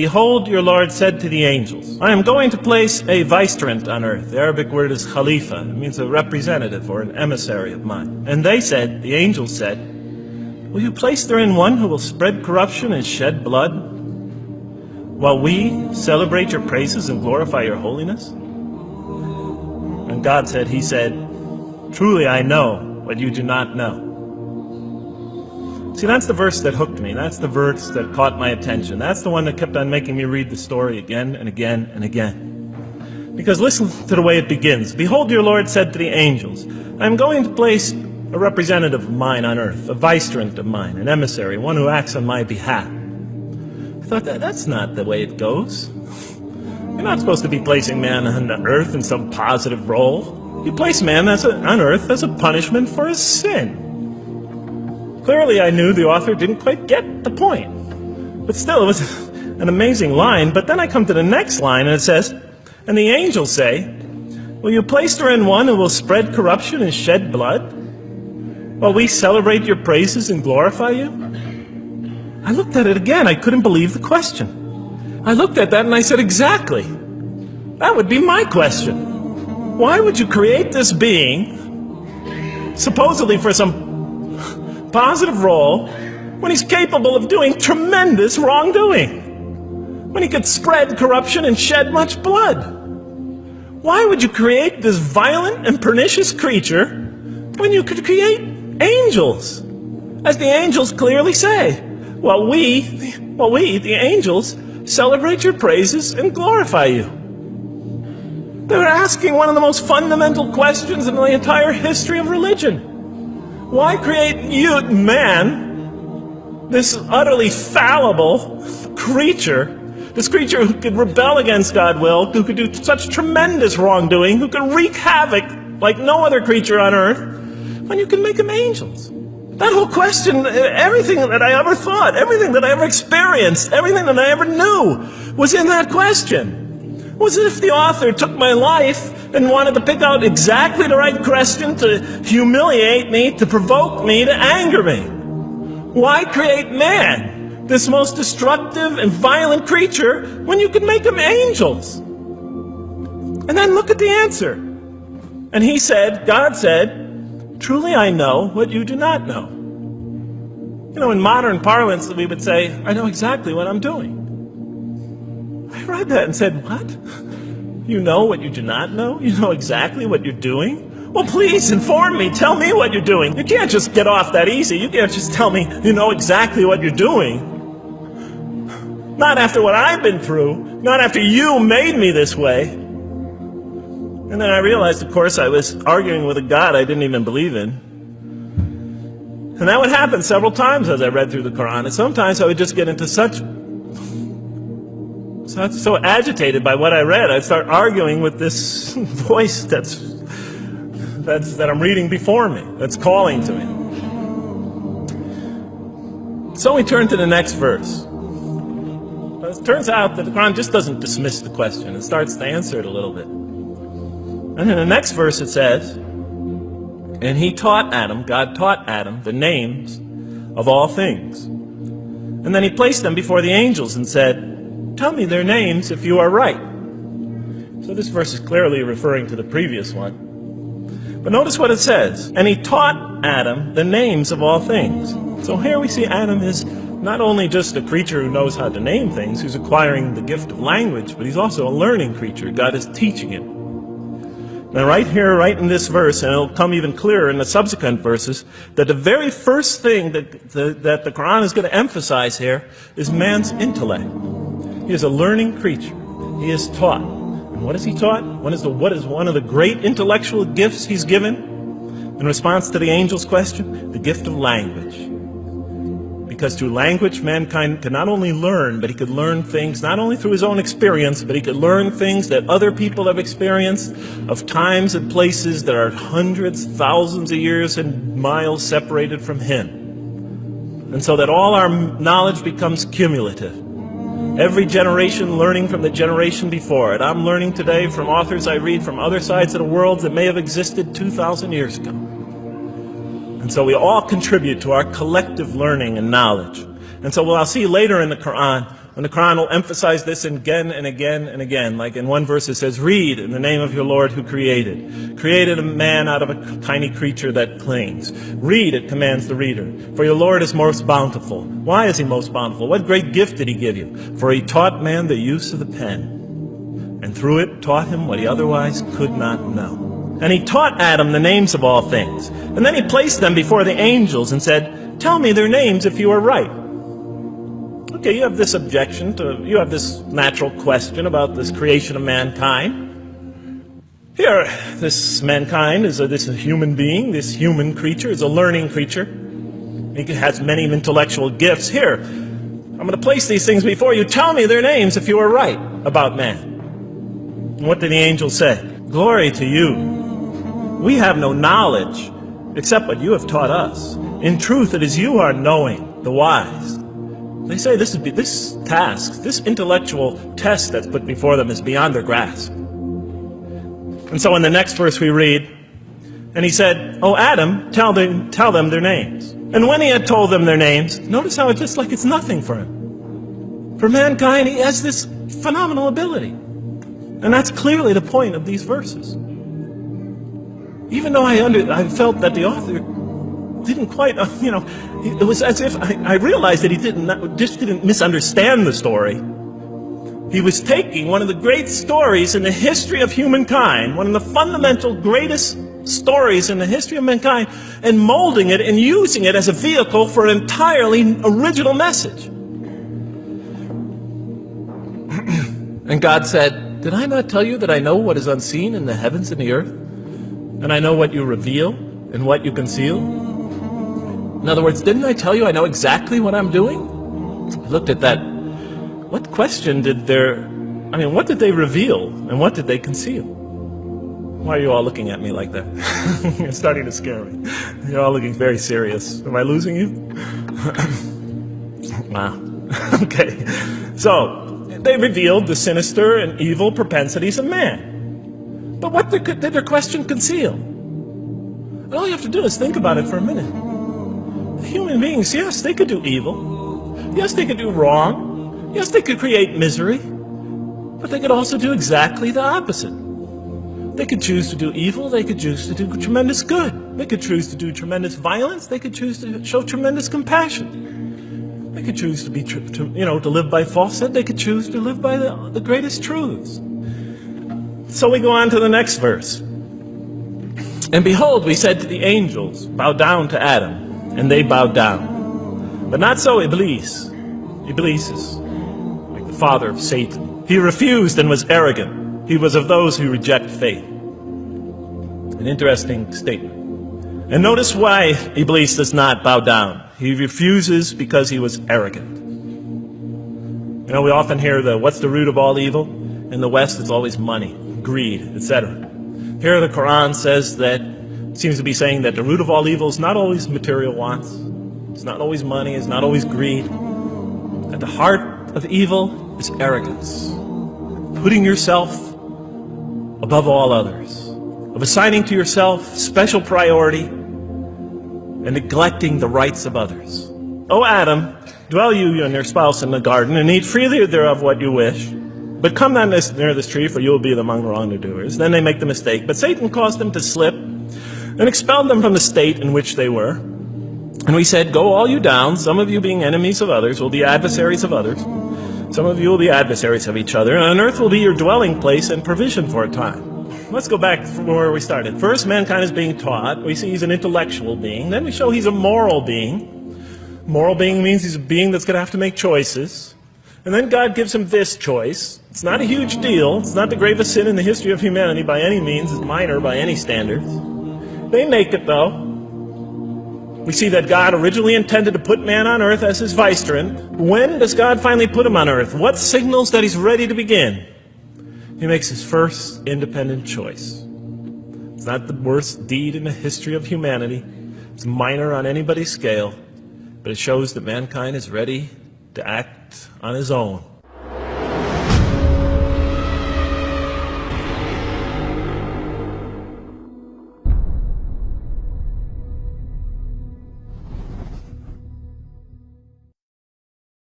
"Behold, your Lord said to the angels, I am going to place a vicegerent on earth." The Arabic word is khalifa. It means a representative or an emissary of mine. "And they said," the angels said, "Will you place therein one who will spread corruption and shed blood, while we celebrate your praises and glorify your holiness?" And God said, He said, "Truly I know what you do not know." See, that's the verse that hooked me. That's the verse that caught my attention. That's the one that kept on making me read the story again and again and again. Because listen to the way it begins. "Behold, your Lord said to the angels, I am going to place a representative of mine on earth, a vicegerent of mine, an emissary, one who acts on my behalf." I thought, that's not the way it goes. You're not supposed to be placing man on earth in some positive role. You place man on earth as a punishment for his sin. Clearly, I knew the author didn't quite get the point. But still, it was an amazing line. But then I come to the next line, and it says, "And the angels say, will you place therein one who will spread corruption and shed blood, while we celebrate your praises and glorify you?" I looked at it again. I couldn't believe the question. I looked at that and I said, exactly. That would be my question. Why would you create this being, supposedly for some positive role, when he's capable of doing tremendous wrongdoing? When he could spread corruption and shed much blood? Why would you create this violent and pernicious creature when you could create angels? As the angels clearly say, Well, we, the angels, celebrate your praises and glorify you. They're asking one of the most fundamental questions in the entire history of religion. Why create you, man, this utterly fallible creature, this creature who could rebel against God's will, who could do such tremendous wrongdoing, who could wreak havoc like no other creature on earth, when you can make them angels? That whole question, everything that I ever thought, everything that I ever experienced, everything that I ever knew was in that question. It was as if the author took my life and wanted to pick out exactly the right question to humiliate me, to provoke me, to anger me. Why create man, this most destructive and violent creature, when you can make them angels? And then look at the answer. And he said, God said, "Truly I know what you do not know." You know, in modern parlance, we would say, "I know exactly what I'm doing." I read that and said, what? You know what you do not know? You know exactly what you're doing? Well, please inform me. Tell me what you're doing. You can't just get off that easy. You can't just tell me you know exactly what you're doing. Not after what I've been through. Not after you made me this way. And then I realized, of course, I was arguing with a God I didn't even believe in. And that would happen several times as I read through the Quran. And sometimes I would just get into so agitated by what I read, I'd start arguing with this voice that I'm reading before me, that's calling to me. So we turn to the next verse. It turns out that the Quran just doesn't dismiss the question. It starts to answer it a little bit. And in the next verse it says, "And he taught Adam," God taught Adam, "the names of all things. And then he placed them before the angels and said, tell me their names if you are right." So this verse is clearly referring to the previous one. But notice what it says. "And he taught Adam the names of all things." So here we see Adam is not only just a creature who knows how to name things, who's acquiring the gift of language, but he's also a learning creature. God is teaching him. Now right here, right in this verse, and it'll come even clearer in the subsequent verses, that the very first thing that the Quran is going to emphasize here is man's intellect. He is a learning creature. He is taught. And what is he taught? What is one of the great intellectual gifts he's given in response to the angel's question? The gift of language. Because through language, mankind can not only learn, but he could learn things not only through his own experience, but he could learn things that other people have experienced of times and places that are hundreds, thousands of years and miles separated from him. And so that all our knowledge becomes cumulative. Every generation learning from the generation before it. I'm learning today from authors I read from other sides of the world that may have existed 2,000 years ago. And so we all contribute to our collective learning and knowledge. And so what I'll see later in the Quran, And the Quran will emphasize this again and again and again. Like in one verse it says, read in the name of your Lord who created a man out of a tiny creature that clings. Read, it commands the reader. For your Lord is most bountiful. Why is he most bountiful? What great gift did he give you? For he taught man the use of the pen, and through it taught him what he otherwise could not know. And he taught Adam the names of all things. And then he placed them before the angels and said, tell me their names if you are right. Okay, you have this objection you have this natural question about this creation of mankind. Here, this mankind is this human being, this human creature is a learning creature. He has many intellectual gifts. Here, I'm going to place these things before you. Tell me their names if you are right about man. And what did the angel say? Glory to you. We have no knowledge except what you have taught us. In truth, it is you who are knowing, the wise. They say this task, this intellectual test that's put before them is beyond their grasp. And so in the next verse we read, and he said, oh Adam, tell them their names. And when he had told them their names, notice how it's just like it's nothing for him. For mankind, he has this phenomenal ability. And that's clearly the point of these verses. Even though I felt that the author didn't quite, it was as if I realized that he didn't misunderstand the story. He was taking one of the great stories in the history of humankind, one of the fundamental greatest stories in the history of mankind, and molding it and using it as a vehicle for an entirely original message. And God said, did I not tell you that I know what is unseen in the heavens and the earth? And I know what you reveal and what you conceal? In other words, didn't I tell you I know exactly what I'm doing? I looked at that. What question what did they reveal and what did they conceal? Why are you all looking at me like that? It's starting to scare me. You're all looking very serious. Am I losing you? Wow. Okay. So, they revealed the sinister and evil propensities of man. But what did their question conceal? And all you have to do is think about it for a minute. Human beings, yes, they could do evil. Yes, they could do wrong. Yes, they could create misery. But they could also do exactly the opposite. They could choose to do evil. They could choose to do tremendous good. They could choose to do tremendous violence. They could choose to show tremendous compassion. They could choose to live by falsehood. They could choose to live by the greatest truths. So we go on to the next verse. And behold, we said to the angels, bow down to Adam, and they bowed down. But not so Iblis. Iblis is like the father of Satan. He refused and was arrogant. He was of those who reject faith. An interesting statement. And notice why Iblis does not bow down. He refuses because he was arrogant. You know, we often hear what's the root of all evil? In the West, it's always money, greed, etc. Here the Quran says that, seems to be saying that the root of all evil is not always material wants. It's not always money, it's not always greed. At the heart of evil is arrogance. Putting yourself above all others. Of assigning to yourself special priority and neglecting the rights of others. O Adam, dwell you and your spouse in the garden, and eat freely thereof what you wish. But come not near this tree, for you will be among the wrongdoers. Then they make the mistake. But Satan caused them to slip and expelled them from the state in which they were. And we said, go all you down, some of you being enemies of others, will be adversaries of others. Some of you will be adversaries of each other, and on earth will be your dwelling place and provision for a time. Let's go back from where we started. First, mankind is being taught. We see he's an intellectual being. Then we show he's a moral being. Moral being means he's a being that's going to have to make choices. And then God gives him this choice. It's not a huge deal. It's not the gravest sin in the history of humanity by any means. It's minor by any standards. They make it, though. We see that God originally intended to put man on earth as his vicegerent. When does God finally put him on earth? What signals that he's ready to begin? He makes his first independent choice. It's not the worst deed in the history of humanity. It's minor on anybody's scale. But it shows that mankind is ready to act on his own.